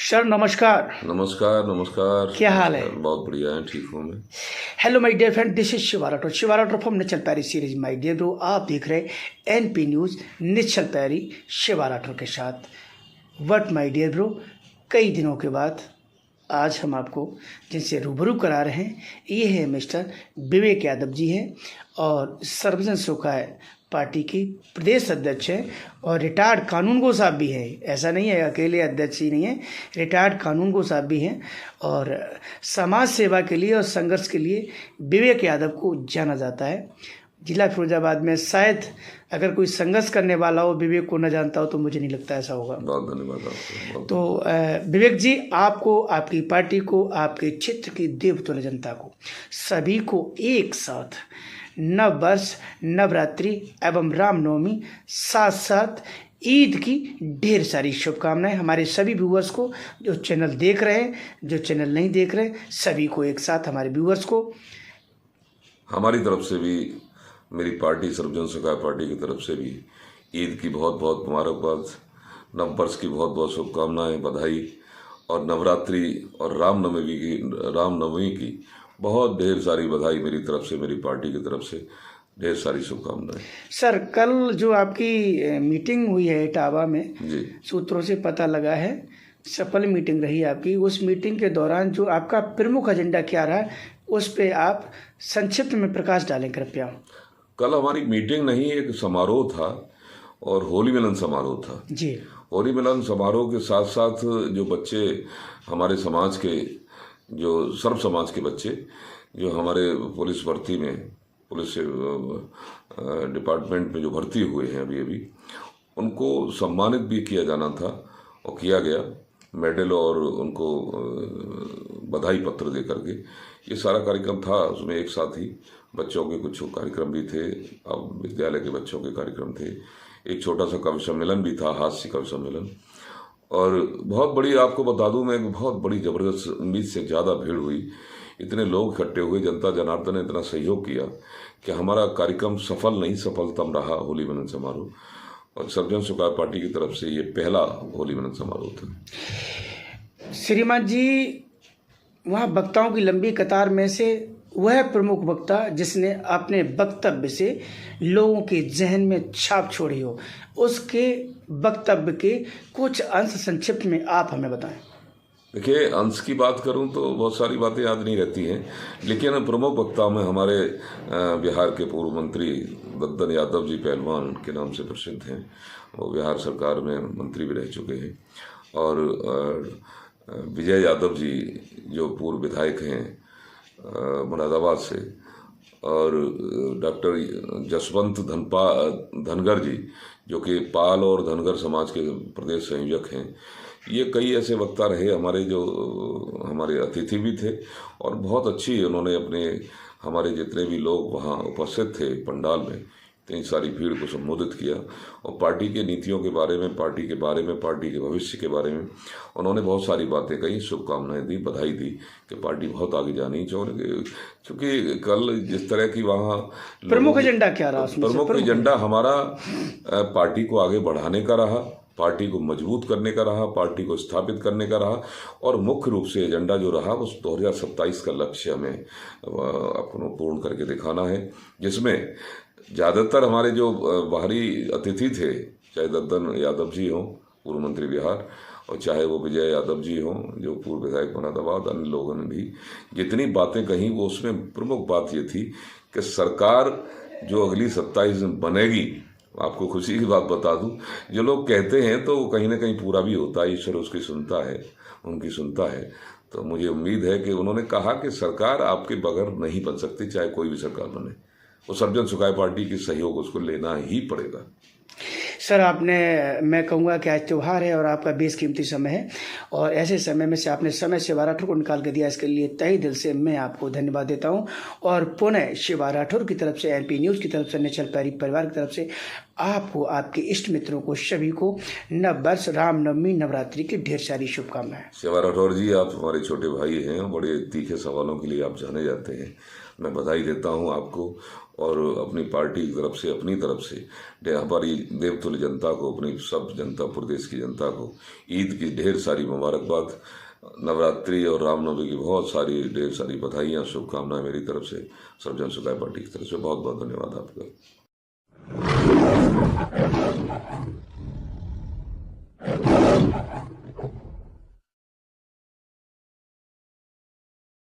Sir नमस्कार। नमस्कार नमस्कार। क्या हाल है? बहुत बढ़िया है, ठीक हूँ मैं। Hello my dear friend, this is Shiva Rathore from Nishchal Pairy series. My dear bro, आप देख रहे हैं एनपी न्यूज़ निश्चल पैरी शिवा राठौर के साथ। व्हाट माय डियर ब्रो, कई दिनों के बाद आज हम आपको जिनसे रूबरू करा रहे हैं ये है मिस्टर विवेक यादव जी हैं और सर्वजन सुखाय पार्टी की प्रदेश अध्यक्ष हैं और रिटायर्ड कानूनगो साहब भी हैं। ऐसा नहीं है अकेले अध्यक्ष ही नहीं है, रिटायर्ड कानूनगो साहब भी हैं और समाज सेवा के लिए और संघर्ष के लिए विवेक यादव को जाना जाता है। जिला फिरोजाबाद में शायद अगर कोई संघर्ष करने वाला हो विवेक को न जानता हो तो मुझे नहीं लगता ऐसा होगा। बहुत धन्यवाद आपको। तो विवेक जी, आपको, आपकी पार्टी को, आपके क्षेत्र की देवतुल्य जनता को, सभी को एक साथ नव वर्ष, नवरात्रि एवं रामनवमी साथ साथ ईद की ढेर सारी शुभकामनाएं। हमारे सभी व्यूअर्स को, जो चैनल देख रहे हैं, जो चैनल नहीं देख रहे, सभी को एक साथ, हमारे व्यूअर्स को हमारी तरफ से भी, मेरी पार्टी सर्वजन सुखाय पार्टी की तरफ से भी ईद की बहुत बहुत मुबारकबाद, नववर्ष की बहुत बहुत शुभकामनाएं, बधाई, और नवरात्रि और रामनवमी की बहुत ढेर सारी बधाई मेरी तरफ से, मेरी पार्टी की तरफ से ढेर सारी शुभकामनाएं। सर, कल जो आपकी मीटिंग हुई है इटावा में, जी, सूत्रों से पता लगा है सफल मीटिंग रही आपकी। उस मीटिंग के दौरान जो आपका प्रमुख एजेंडा क्या रहा, उस पे आप संक्षिप्त में प्रकाश डालें कृपया। कल हमारी मीटिंग नहीं, एक समारोह था और होली मिलन समारोह था जी। होली मिलन समारोह के साथ साथ जो बच्चे हमारे समाज के, जो सर्व समाज के बच्चे जो हमारे पुलिस भर्ती में, पुलिस डिपार्टमेंट में जो भर्ती हुए हैं अभी उनको सम्मानित भी किया जाना था और किया गया, मेडल और उनको बधाई पत्र दे करके। ये सारा कार्यक्रम था। उसमें एक साथ ही बच्चों के कुछ कार्यक्रम भी थे, अब विद्यालय के बच्चों के कार्यक्रम थे, एक छोटा सा कवि सम्मेलन भी था, हास्य कवि सम्मेलन। और बहुत बड़ी, आपको बता दूं मैं, बहुत बड़ी जबरदस्त, उम्मीद से ज़्यादा भीड़ हुई, इतने लोग इकट्ठे हुए, जनता जनार्दन ने इतना सहयोग किया कि हमारा कार्यक्रम सफल नहीं सफलतम रहा, होली मिलन समारोह। और सर्वजन सुखाय पार्टी की तरफ से ये पहला होली मिलन समारोह था। श्रीमान जी, वहाँ वक्ताओं की लंबी कतार में से वह प्रमुख वक्ता जिसने अपने वक्तव्य से लोगों के जहन में छाप छोड़ी हो, उसके वक्तव्य के कुछ अंश संक्षिप्त में आप हमें बताएं। देखिए, अंश की बात करूं तो बहुत सारी बातें याद नहीं रहती हैं, लेकिन प्रमुख वक्ता में हमारे बिहार के पूर्व मंत्री दद्दन यादव जी पहलवान के नाम से प्रसिद्ध हैं। वो बिहार सरकार में मंत्री भी रह चुके हैं। और विजय यादव जी जो पूर्व विधायक हैं मुरादाबाद से, और डॉक्टर जसवंत धनगर जी जो कि पाल और धनगर समाज के प्रदेश संयोजक हैं। ये कई ऐसे वक्ता रहे हमारे, जो हमारे अतिथि भी थे और बहुत अच्छी उन्होंने अपने, हमारे जितने भी लोग वहाँ उपस्थित थे पंडाल में, इतनी सारी भीड़ को संबोधित किया और पार्टी के नीतियों के बारे में, पार्टी के बारे में, पार्टी के भविष्य के बारे में उन्होंने बहुत सारी बातें कही, शुभकामनाएं दी, बधाई दी कि पार्टी बहुत आगे जानी चाहिए। क्योंकि कल जिस तरह की वहाँ प्रमुख एजेंडा क्या रहा? प्रमुख एजेंडा हमारा पार्टी को आगे बढ़ाने का रहा, पार्टी को मजबूत करने का रहा, पार्टी को स्थापित करने का रहा, और मुख्य रूप से एजेंडा जो रहा उस 2027 का लक्ष्य हमें अपना पूर्ण करके दिखाना है, जिसमें ज़्यादातर हमारे जो बाहरी अतिथि थे, चाहे दद्दन यादव जी हों पूर्व मंत्री बिहार, और चाहे वो विजय यादव जी हों जो पूर्व विधायक मुरादाबाद, अन्य लोगों ने भी जितनी बातें कही, वो उसमें प्रमुख बात ये थी कि सरकार जो अगली 27 में बनेगी, आपको खुशी की बात बता दूं, जो लोग कहते हैं तो वो कहीं ना कहीं पूरा भी होता है, ईश्वर उसकी सुनता है, उनकी सुनता है। तो मुझे उम्मीद है कि उन्होंने कहा कि सरकार आपके बगैर नहीं बन सकती, चाहे कोई भी सरकार बने, वो सर्वजन सुखाय पार्टी की सहयोग उसको लेना ही पड़ेगा। सर, मैं कहूँगा कि आज त्यौहार है और आपका बेशकीमती समय है और ऐसे समय में से आपने समय शिवा राठौर को निकाल के दिया, इसके लिए तहे दिल से मैं आपको धन्यवाद देता हूँ। और पुनः शिवा राठौर की तरफ से, एनपी न्यूज़ की तरफ से, निश्चल पैरी परिवार की तरफ से आपको, आपके इष्ट मित्रों को, सभी को नव वर्ष, रामनवमी, नवरात्रि की ढेर सारी शुभकामनाएं। शिवा राठौर जी, आप हमारे छोटे भाई हैं, बड़े तीखे सवालों के लिए आप जाने जाते हैं। मैं बधाई देता हूं आपको और अपनी पार्टी की तरफ से, अपनी तरफ से हमारी देवतुल्य जनता को, अपनी सब जनता, प्रदेश की जनता को ईद की ढेर सारी मुबारकबाद, नवरात्रि और रामनवमी की बहुत सारी ढेर सारी बधाइयाँ, शुभकामनाएं मेरी तरफ से, सर्वजन सुखाय पार्टी की तरफ से। बहुत बहुत धन्यवाद आपका।